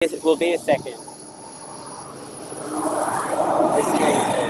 It will be a second. Listening to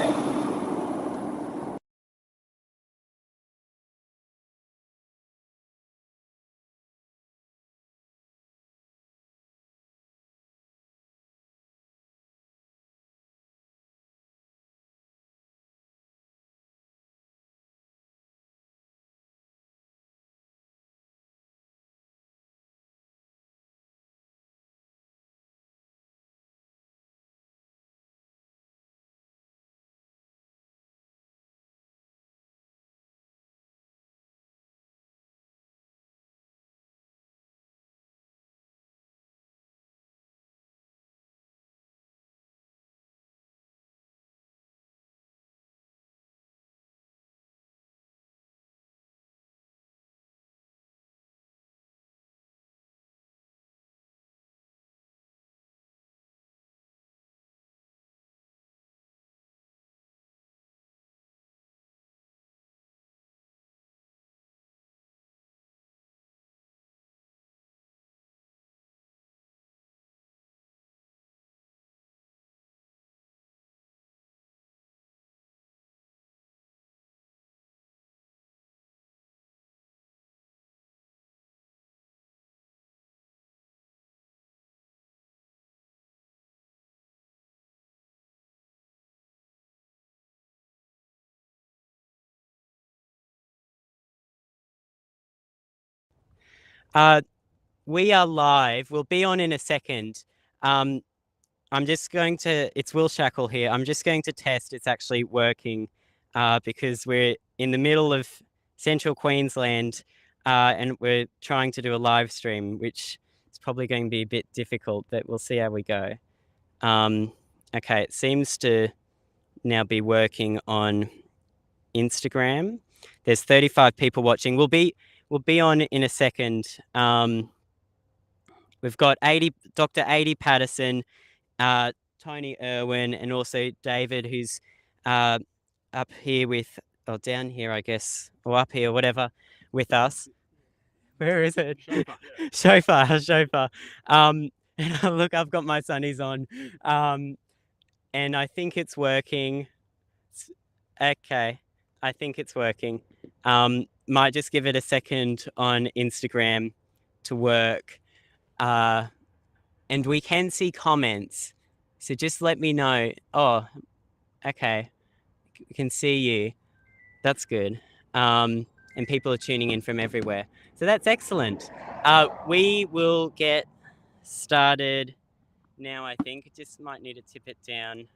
we are live. We'll be on in a second. I'm just going to, it's Will Shackle here. I'm just going to test it's actually working because we're in the middle of central Queensland and we're trying to do a live stream, which is probably going to be a bit difficult, but we'll see how we go. Okay, it seems to now be working on Instagram. There's 35 people watching. We'll be on in a second. We've got Dr. Adi Patterson, Tony Irwin, and also David, who's up here with, or down here, I guess, or up here, whatever, with us. Where is it? Shofar. And look, I've got my sunnies on, and I think it's working. Okay, I think it's working. Might just give it a second on Instagram to work. And we can see comments, so just let me know. Oh, okay, we can see you. That's good. And people are tuning in from everywhere, so that's excellent. We will get started now. I think just might need to tip it down.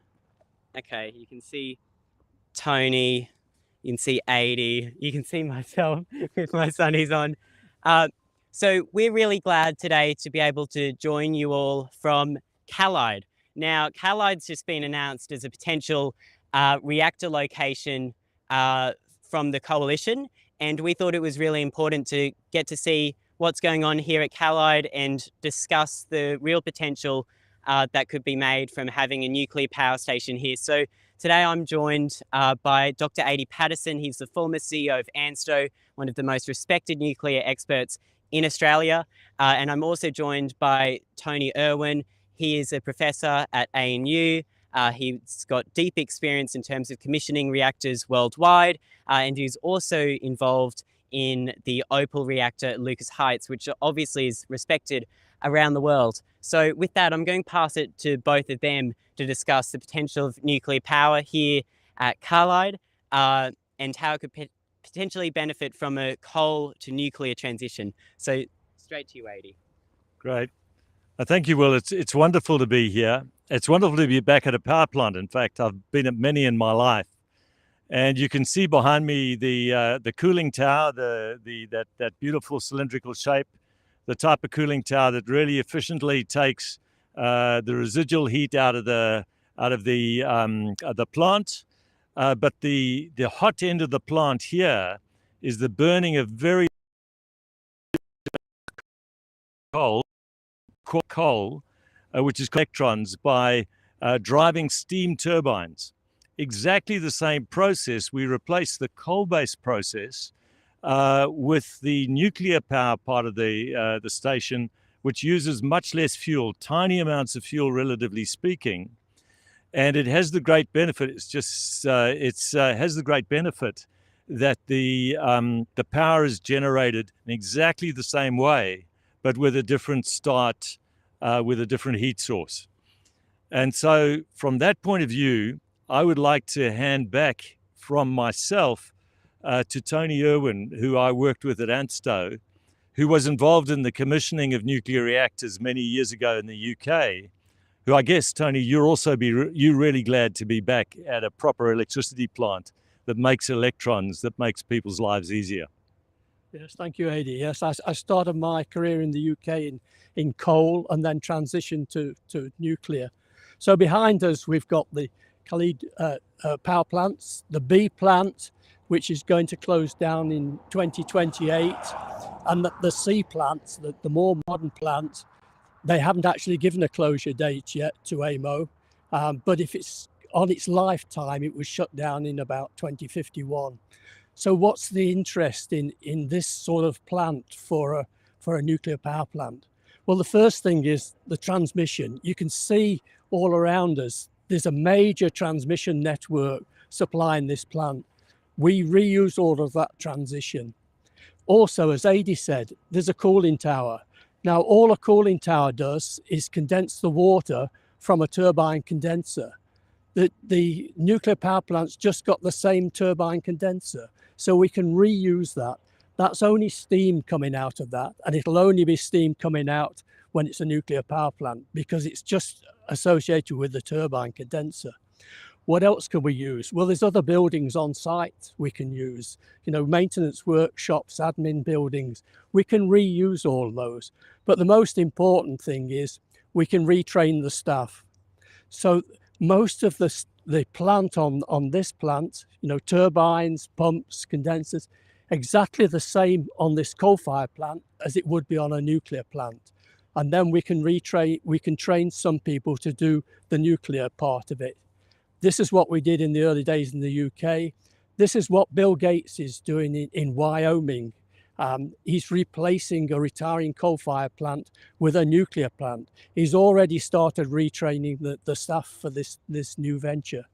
Okay, you can see Tony, you can see 80, you can see myself with my sunnies on. So we're really glad today to be able to join you all from Callide. Now, Callide's just been announced as a potential reactor location from the coalition, and we thought it was really important to get to see what's going on here at Callide and discuss the real potential that could be made from having a nuclear power station here. So today I'm joined by Dr. Adi Patterson. He's the former CEO of ANSTO, one of the most respected nuclear experts in Australia. And I'm also joined by Tony Irwin. He is a professor at ANU. He's got deep experience in terms of commissioning reactors worldwide, and he's also involved in the Opal reactor at Lucas Heights, which obviously is respected around the world. So with that, I'm going to pass it to both of them to discuss the potential of nuclear power here at Callide and how it could potentially benefit from a coal to nuclear transition. So straight to you, Adi. Great. Thank you, Will. It's wonderful to be here. It's wonderful to be back at a power plant. In fact, I've been at many in my life. And you can see behind me the cooling tower, that beautiful cylindrical shape, the type of cooling tower that really efficiently takes the residual heat out of the plant. But the hot end of the plant here is the burning of very coal, which is electrons, by driving steam turbines. Exactly the same process. We replace the coal-based process with the nuclear power part of the station, which uses much less fuel, tiny amounts of fuel, relatively speaking. And it has the great benefit. Has the great benefit that the power is generated in exactly the same way, but with a different start, with a different heat source. And so, from that point of view, I would like to hand back from myself to Tony Irwin, who I worked with at ANSTO, who was involved in the commissioning of nuclear reactors many years ago in the UK. Who I guess, Tony, you're really glad to be back at a proper electricity plant that makes electrons, that makes people's lives easier. Yes, thank you, Adi. Yes, I started my career in the UK in coal and then transitioned to nuclear. So behind us, we've got the Callide power plants, the B plant, which is going to close down in 2028, and the C plants, the more modern plants. They haven't actually given a closure date yet to AMO, but if it's on its lifetime, it was shut down in about 2051. So what's the interest in this sort of plant for a nuclear power plant? Well, the first thing is the transmission. You can see all around us, there's a major transmission network supplying this plant. We reuse all of that transition. Also, as Adi said, there's a cooling tower. Now, all a cooling tower does is condense the water from a turbine condenser. The nuclear power plant's just got the same turbine condenser, so we can reuse that. That's only steam coming out of that, and it'll only be steam coming out when it's a nuclear power plant because it's just associated with the turbine condenser. What else can we use? Well, there's other buildings on site we can use, maintenance workshops, admin buildings. We can reuse all those. But the most important thing is we can retrain the staff. So most of the plant on this plant, turbines, pumps, condensers, exactly the same on this coal-fired plant as it would be on a nuclear plant. And then we can train some people to do the nuclear part of it. This is what we did in the early days in the UK. This is what Bill Gates is doing in Wyoming. He's replacing a retiring coal-fired plant with a nuclear plant. He's already started retraining the staff for this new venture.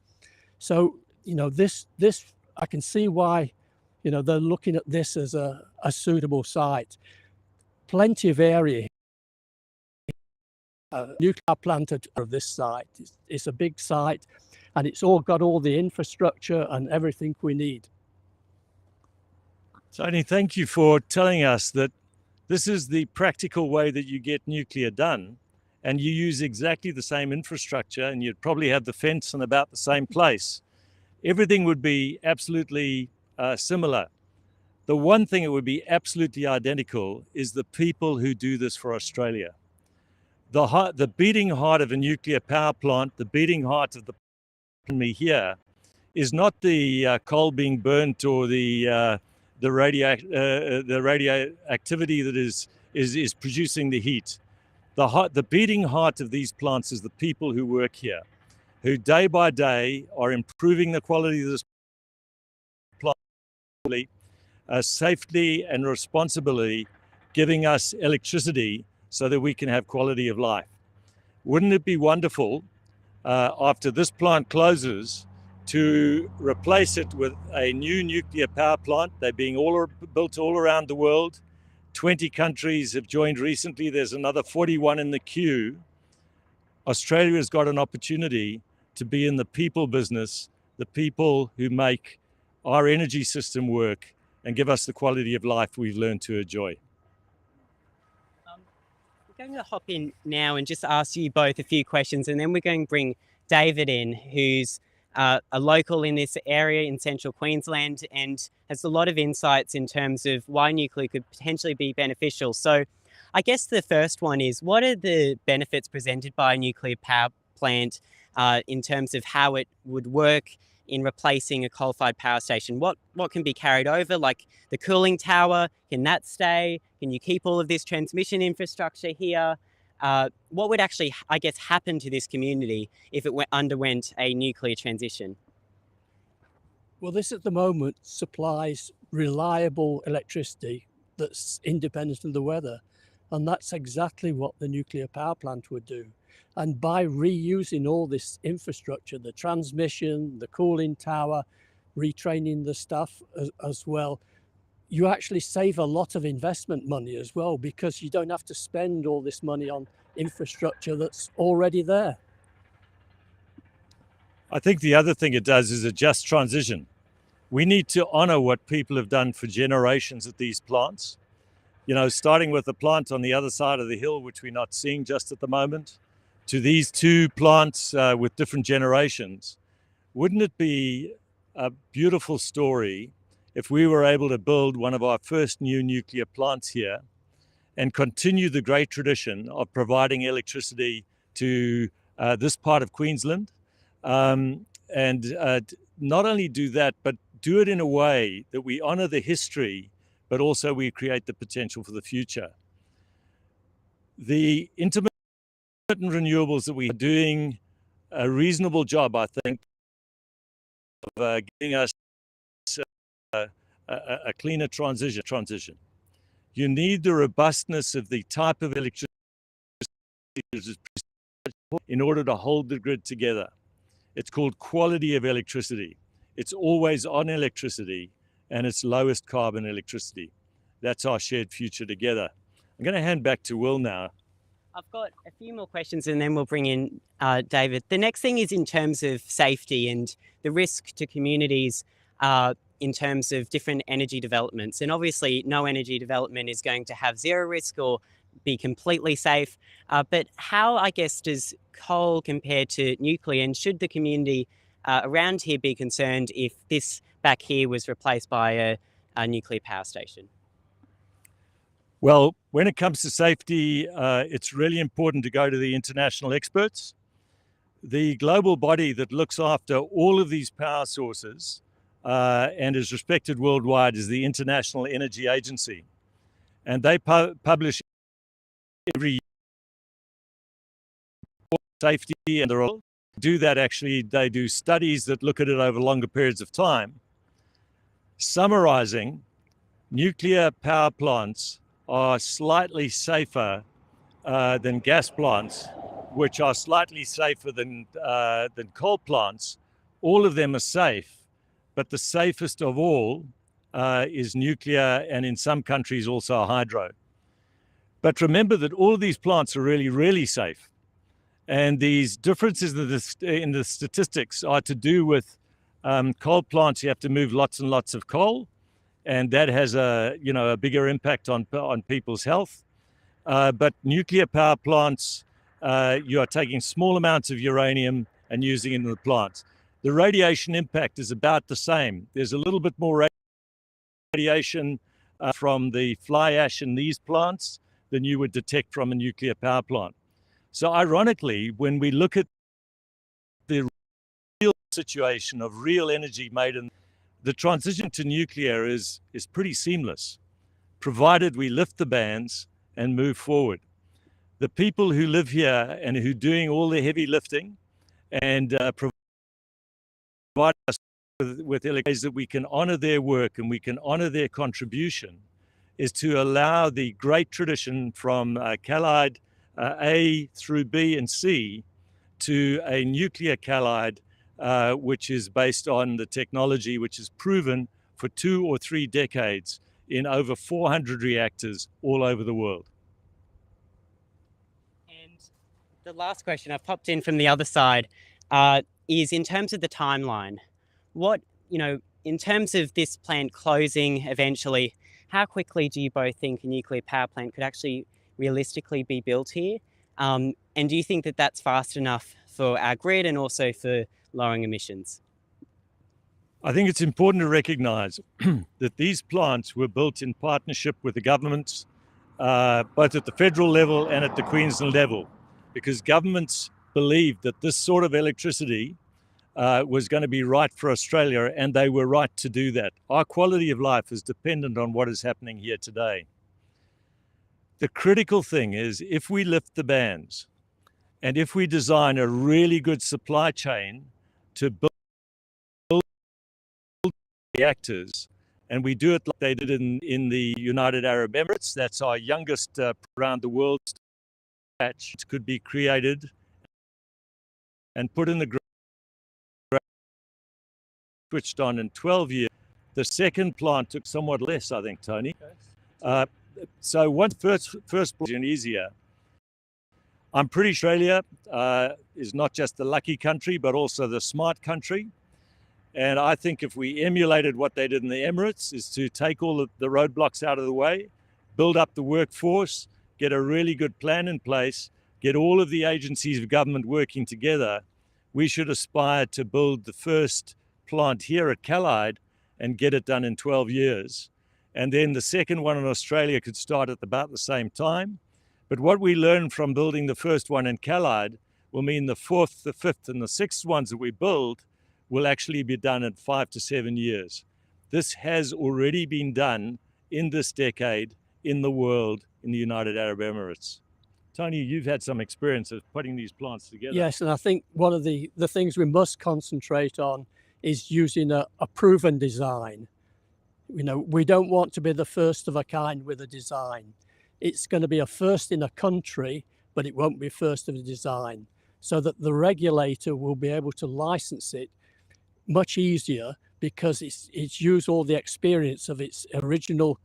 So, this I can see why, they're looking at this as a suitable site. Plenty of area. Nuclear plant of this site. It's a big site, and it's all got all the infrastructure and everything we need. Tony, thank you for telling us that this is the practical way that you get nuclear done, and you use exactly the same infrastructure, and you'd probably have the fence in about the same place. Everything would be absolutely similar. The one thing that would be absolutely identical is the people who do this for Australia. The beating heart of a nuclear power plant, the beating heart of me here, is not the coal being burnt or the radioactivity that is producing the heat. The beating heart of these plants is the people who work here, who day by day are improving the quality of this plant, safely and responsibly giving us electricity so that we can have quality of life. Wouldn't it be wonderful after this plant closes to replace it with a new nuclear power plant? They're being built all around the world. 20 countries have joined recently. There's another 41 in the queue. Australia has got an opportunity to be in the people business, the people who make our energy system work and give us the quality of life we've learned to enjoy. We're going to hop in now and just ask you both a few questions, and then we're going to bring David in, who's a local in this area in central Queensland and has a lot of insights in terms of why nuclear could potentially be beneficial. So I guess the first one is, what are the benefits presented by a nuclear power plant in terms of how it would work in replacing a coal-fired power station? What can be carried over, like the cooling tower? Can that stay? Can you keep all of this transmission infrastructure here? What would actually, I guess, happen to this community if it underwent a nuclear transition? Well, this at the moment supplies reliable electricity that's independent of the weather. And that's exactly what the nuclear power plant would do. And by reusing all this infrastructure, the transmission, the cooling tower, retraining the staff as well, you actually save a lot of investment money as well, because you don't have to spend all this money on infrastructure that's already there. I think the other thing it does is a just transition. We need to honor what people have done for generations at these plants. You know, starting with the plant on the other side of the hill, which we're not seeing just at the moment, to these two plants with different generations. Wouldn't it be a beautiful story if we were able to build one of our first new nuclear plants here and continue the great tradition of providing electricity to this part of Queensland, and not only do that, but do it in a way that we honor the history, but also we create the potential for the future. The intermittent renewables that we are doing a reasonable job, I think, of giving us a cleaner transition. You need the robustness of the type of electricity in order to hold the grid together. It's called quality of electricity. It's always on electricity, and it's lowest carbon electricity. That's our shared future together. I'm going to hand back to Will now. I've got a few more questions and then we'll bring in David. The next thing is in terms of safety and the risk to communities in terms of different energy developments. And obviously no energy development is going to have zero risk or be completely safe. But how, I guess, does coal compare to nuclear? And should the community around here be concerned if this back here was replaced by a nuclear power station? Well, when it comes to safety, it's really important to go to the international experts. The global body that looks after all of these power sources and is respected worldwide is the International Energy Agency. And they publish every year safety, and they do that actually. They do studies that look at it over longer periods of time, summarizing nuclear power plants are slightly safer than gas plants, which are slightly safer than coal plants. All of them are safe, but the safest of all is nuclear, and in some countries also hydro. But remember that all of these plants are really, really safe. And these differences in the statistics are to do with coal plants. You have to move lots and lots of coal, and that has a bigger impact on people's health. But nuclear power plants, you are taking small amounts of uranium and using it in the plants. The radiation impact is about the same. There's a little bit more radiation from the fly ash in these plants than you would detect from a nuclear power plant. So ironically, when we look at the real situation of real energy made in the transition to nuclear is pretty seamless, provided we lift the bans and move forward. The people who live here and who are doing all the heavy lifting and provide us with ways that we can honor their work and we can honor their contribution is to allow the great tradition from Callide A through B and C to a nuclear Callide which is based on the technology which is proven for 2 or 3 decades in over 400 reactors all over the world. And the last question I've popped in from the other side is in terms of the timeline. What, in terms of this plant closing eventually, how quickly do you both think a nuclear power plant could actually realistically be built here? And do you think that that's fast enough for our grid and also for lowering emissions? I think it's important to recognize that these plants were built in partnership with the governments, both at the federal level and at the Queensland level, because governments believed that this sort of electricity was going to be right for Australia, and they were right to do that. Our quality of life is dependent on what is happening here today. The critical thing is if we lift the bans and if we design a really good supply chain to build reactors And we do it like they did in the United Arab Emirates. That's our youngest around the world patch. It could be created and put in the ground, switched on in 12 years. The second plant took somewhat less, I think, Tony. So once first plant easier. I'm pretty sure Australia is not just the lucky country, but also the smart country. And I think if we emulated what they did in the Emirates, is to take all of the roadblocks out of the way, build up the workforce, get a really good plan in place, get all of the agencies of government working together, we should aspire to build the first plant here at Callide and get it done in 12 years. And then the second one in Australia could start at about the same time. But what we learned from building the first one in Callide will mean the fourth, the fifth, and the sixth ones that we build will actually be done in 5 to 7 years. This has already been done in this decade in the world, in the United Arab Emirates. Tony, you've had some experience of putting these plants together. Yes, and I think one of the things we must concentrate on is using a proven design. You know, we don't want to be the first of a kind with a design. It's going to be a first in a country, but it won't be first of a design, so that the regulator will be able to license it much easier because it's used all the experience of its original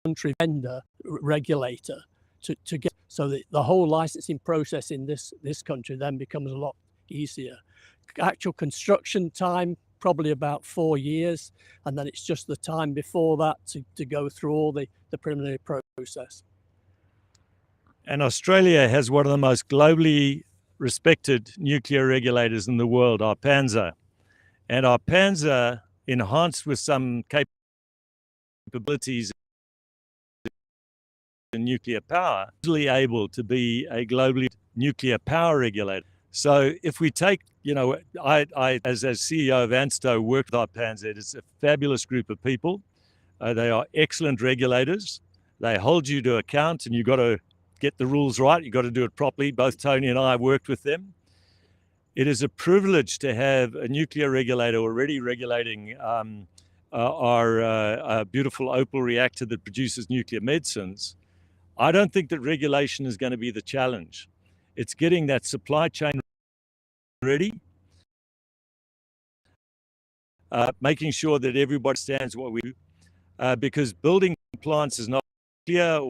country vendor regulator to get, so that the whole licensing process in this country then becomes a lot easier. Actual construction time, probably about 4 years, and then it's just the time before that to go through all the preliminary process. And Australia has one of the most globally respected nuclear regulators in the world, our PANZA. And our PANZA, enhanced with some capabilities in nuclear power, is really able to be a globally nuclear power regulator. So if we take, you know, I as CEO of ANSTO work with our PANZA. It's a fabulous group of people. They are excellent regulators. They hold you to account, and you've got to get the rules right. You've got to do it properly. Both Tony and I have worked with them. It is a privilege to have a nuclear regulator already regulating our beautiful Opal reactor that produces nuclear medicines. I don't think that regulation is going to be the challenge. It's getting that supply chain ready, making sure that everybody understands what we do, because building plants is not clear.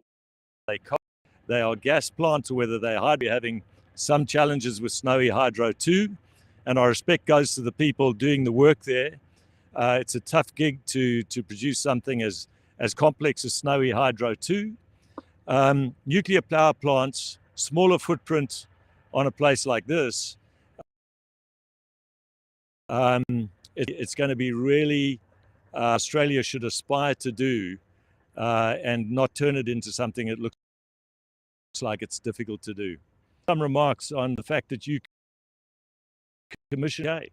They are gas plants, or whether they're hydro. We're having some challenges with Snowy Hydro too, and our respect goes to the people doing the work there. It's a tough gig to produce something as complex as Snowy Hydro too. Nuclear power plants, smaller footprint on a place like this, it's going to be really, Australia should aspire to do, and not turn it into something it looks like it's difficult to do. Some remarks on the fact that you commissioned.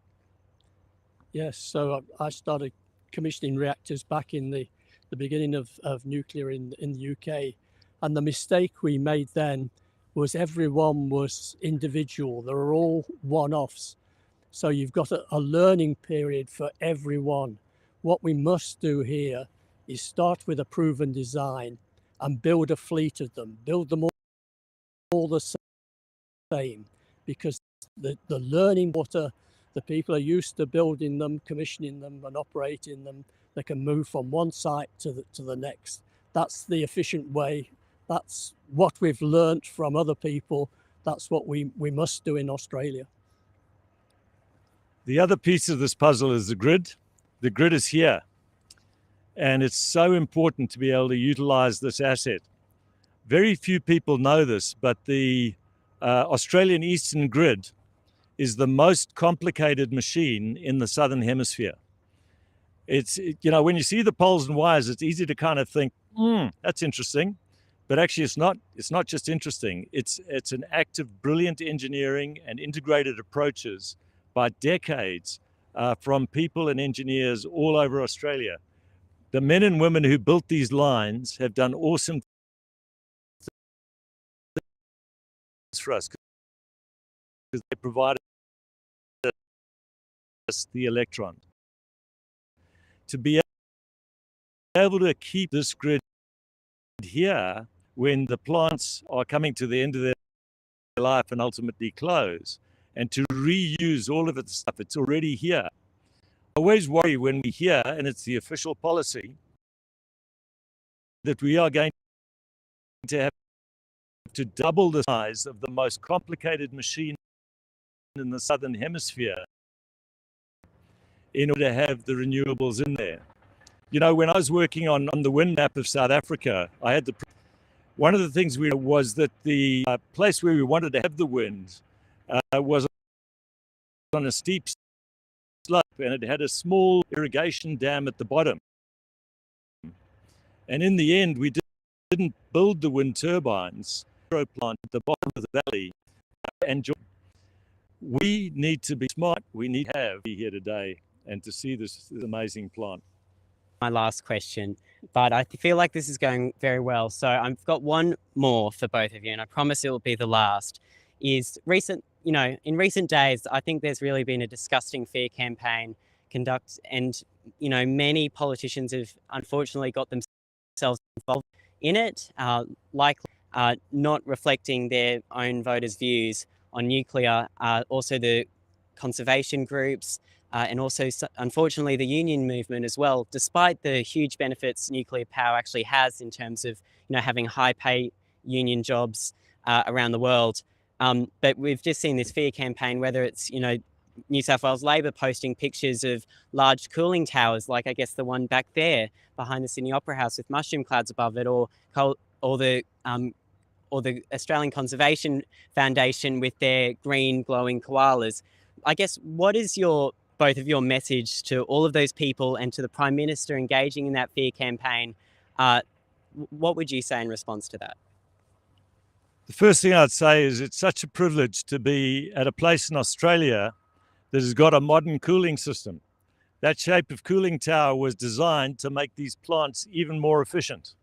Yes, so I started commissioning reactors back in the beginning of nuclear in the UK. And the mistake we made then was everyone was individual. They were all one-offs. So you've got a learning period for everyone. What we must do here is start with a proven design and build a fleet of them, build them all the same, because the learning water, the people are used to building them, commissioning them and operating them. They can move from one site to the next. That's the efficient way. That's what we've learnt from other people. That's what we must do in Australia. The other piece of this puzzle is the grid. The grid is here. And it's so important to be able to utilize this asset. Very few people know this, but the Australian Eastern Grid is the most complicated machine in the Southern Hemisphere. It's, you know, when you see the poles and wires, it's easy to kind of think, that's interesting. But actually, it's not just interesting. It's an act of brilliant engineering and integrated approaches by decades from people and engineers all over Australia. The men and women who built these lines have done awesome things for us because they provided us the electron. To be able to keep this grid here when the plants are coming to the end of their life and ultimately close, and to reuse all of its stuff. It's already here. I always worry when we hear, and it's the official policy, that we are going to have to double the size of the most complicated machine in the Southern Hemisphere in order to have the renewables in there. You know, when I was working on the wind map of South Africa, I had one of the things was that the place where we wanted to have the wind was on a steep slope, and it had a small irrigation dam at the bottom. And in the end, we didn't build the wind turbines, plant at the bottom of the valley. And we need to be smart. We need to be here today and to see this amazing plant. My last question, but I feel like this is going very well. So I've got one more for both of you, and I promise it will be the last. In recent days, I think there's really been a disgusting fear campaign conducted, and many politicians have unfortunately got themselves involved in it, likely not reflecting their own voters' views on nuclear. Also the conservation groups, and also, unfortunately, the union movement as well, despite the huge benefits nuclear power actually has in terms of having high pay union jobs around the world. But we've just seen this fear campaign, whether it's New South Wales Labor posting pictures of large cooling towers, like I guess the one back there behind the Sydney Opera House with mushroom clouds above it, or the Australian Conservation Foundation with their green glowing koalas. I guess, what is both of your message to all of those people and to the Prime Minister engaging in that fear campaign? What would you say in response to that? The first thing I'd say is it's such a privilege to be at a place in Australia that has got a modern cooling system. That shape of cooling tower was designed to make these plants even more efficient.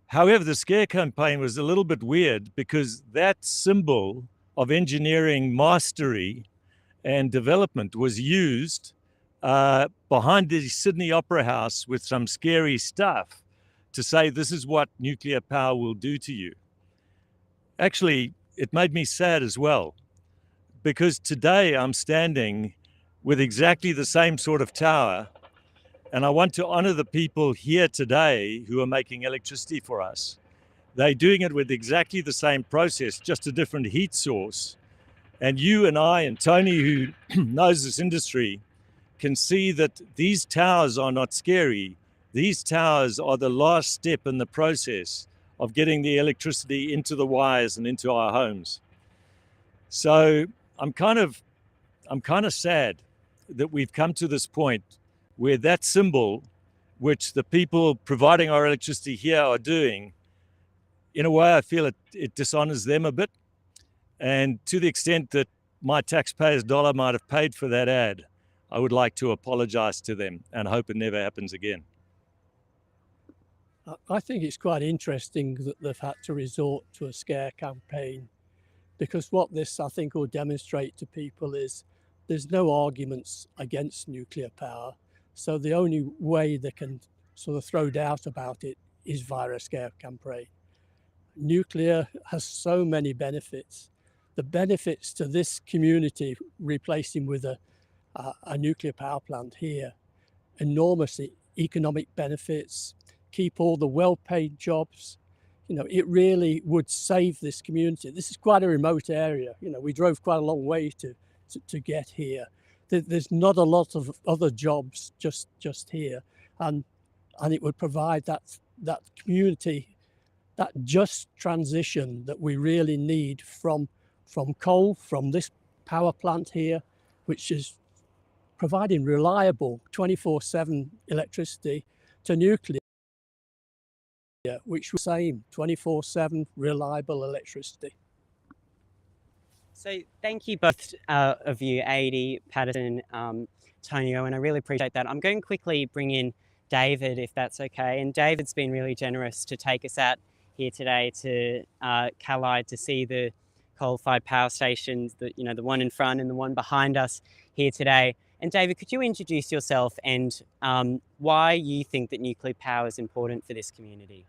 However, the scare campaign was a little bit weird because that symbol of engineering mastery and development was used behind the Sydney Opera House with some scary stuff to say this is what nuclear power will do to you. Actually, it made me sad as well, because today I'm standing with exactly the same sort of tower, and I want to honor the people here today who are making electricity for us. They're doing it with exactly the same process, just a different heat source. And you and I and Tony, who knows this industry, can see that these towers are not scary. These towers are the last step in the process of getting the electricity into the wires and into our homes. So I'm kind of sad that we've come to this point where that symbol, which the people providing our electricity here are doing, in a way I feel it dishonors them a bit. And to the extent that my taxpayers' dollar might have paid for that ad, I would like to apologize to them and hope it never happens again. I think it's quite interesting that they've had to resort to a scare campaign, because what this, I think, will demonstrate to people is there's no arguments against nuclear power. So the only way they can sort of throw doubt about it is via a scare campaign. Nuclear has so many benefits. The benefits to this community replacing with a nuclear power plant here, enormous economic benefits, keep all the well-paid jobs. It really would save this community. This is quite a remote area. We drove quite a long way to get here. There's not a lot of other jobs just here, and it would provide that community, that just transition that we really need from coal, from this power plant here, which is providing reliable 24/7 electricity, to nuclear, which was the same 24/7 reliable electricity. So thank you both of you, Adi, Patterson, Tonio, and I really appreciate that. I'm going to quickly bring in David, if that's okay. And David's been really generous to take us out here today to Callide to see the coal-fired power stations, the one in front and the one behind us here today. And And David, could you introduce yourself and why you think that nuclear power is important for this community?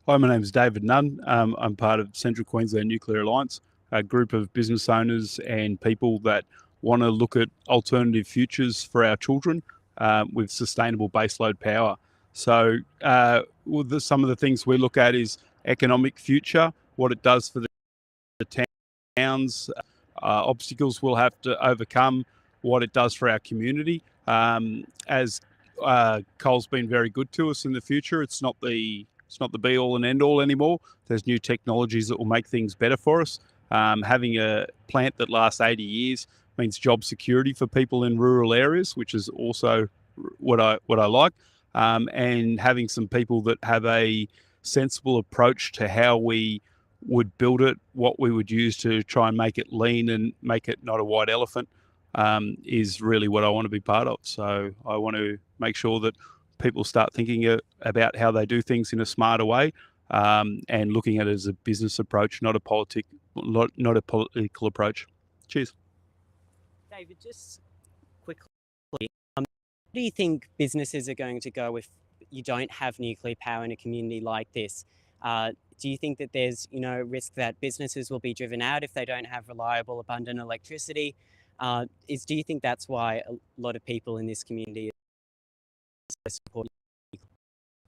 Hi, my name is David Nunn. I'm part of Central Queensland Nuclear Alliance, a group of business owners and people that want to look at alternative futures for our children with sustainable baseload power. So some of the things we look at is economic future, what it does for the towns, obstacles we'll have to overcome, what it does for our community. As coal's been very good to us in the future, it's not the be all and end all anymore. There's new technologies that will make things better for us. Having a plant that lasts 80 years means job security for people in rural areas, which is also what I like. And having some people that have a sensible approach to how we would build it, what we would use to try and make it lean and make it not a white elephant, is really what I want to be part of. So I want to make sure that people start thinking about how they do things in a smarter way, and looking at it as a business approach, not a political approach. Cheers. David, just quickly, where do you think businesses are going to go if you don't have nuclear power in a community like this? Do you think that there's risk that businesses will be driven out if they don't have reliable, abundant electricity? Do you think that's why a lot of people in this community are supporting?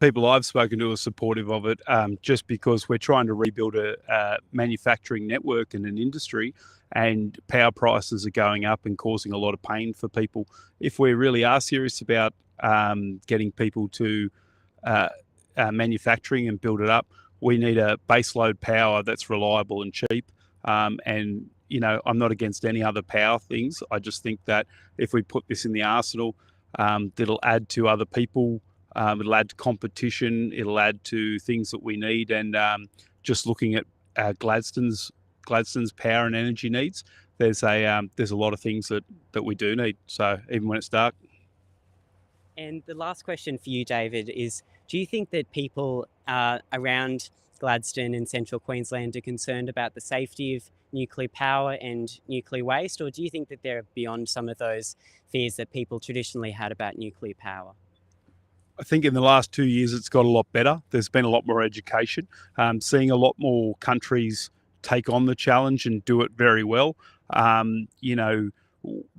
People I've spoken to are supportive of it, just because we're trying to rebuild a manufacturing network and an industry, and power prices are going up and causing a lot of pain for people. If we really are serious about getting people to manufacturing and build it up, we need a baseload power that's reliable and cheap. And I'm not against any other power things. I just think that if we put this in the arsenal, that'll add to other people. It'll add to competition. It'll add to things that we need. And just looking at Gladstone's power and energy needs, there's a lot of things that we do need. So even when it's dark. And the last question for you, David, is: do you think that people around Gladstone and Central Queensland are concerned about the safety of nuclear power and nuclear waste, or do you think that they're beyond some of those fears that people traditionally had about nuclear power? I think in the last 2 years, it's got a lot better. There's been a lot more education, seeing a lot more countries take on the challenge and do it very well.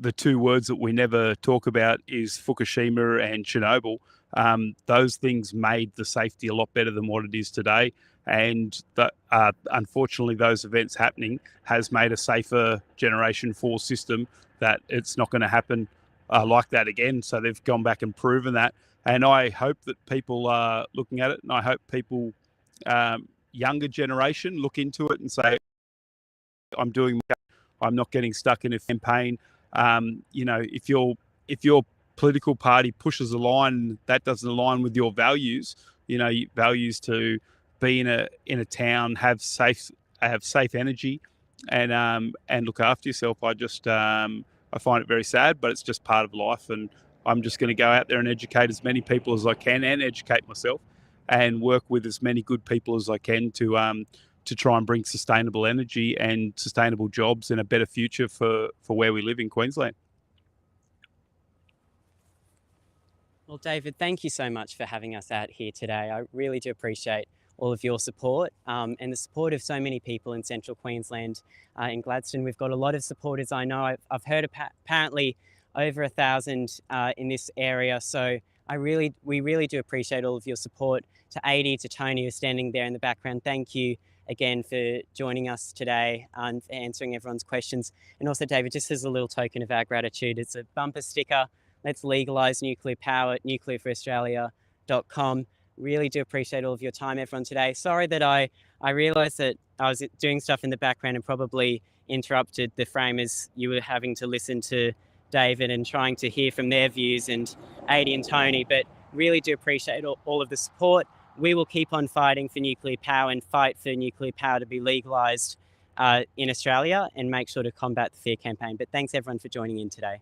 The two words that we never talk about is Fukushima and Chernobyl. Those things made the safety a lot better than what it is today. And unfortunately, those events happening has made a safer Generation 4 system that it's not going to happen like that again. So they've gone back and proven that. And I hope that people are looking at it, and I hope people, younger generation, look into it and say, I'm not getting stuck in a campaign. If your political party pushes a line that doesn't align with your values, values to be in a town, have safe energy, and look after yourself. I find it very sad, but it's just part of life. And I'm just going to go out there and educate as many people as I can, and educate myself, and work with as many good people as I can to try and bring sustainable energy and sustainable jobs and a better future for where we live in Queensland. Well, David, thank you so much for having us out here today. I really do appreciate all of your support, and the support of so many people in Central Queensland. In Gladstone, we've got a lot of supporters. I know I've heard apparently over 1,000 in this area. So we really do appreciate all of your support. To Adi, to Tony, who's standing there in the background, thank you again for joining us today and for answering everyone's questions. And also, David, just as a little token of our gratitude, it's a bumper sticker. Let's legalise nuclear power at nuclearforaustralia.com. Really do appreciate all of your time, everyone, today. Sorry that I realised that I was doing stuff in the background and probably interrupted the frame as you were having to listen to David and trying to hear from their views, and Adi and Tony, but really do appreciate all of the support. We will keep on fighting for nuclear power and fight for nuclear power to be legalised in Australia, and make sure to combat the fear campaign. But thanks everyone for joining in today.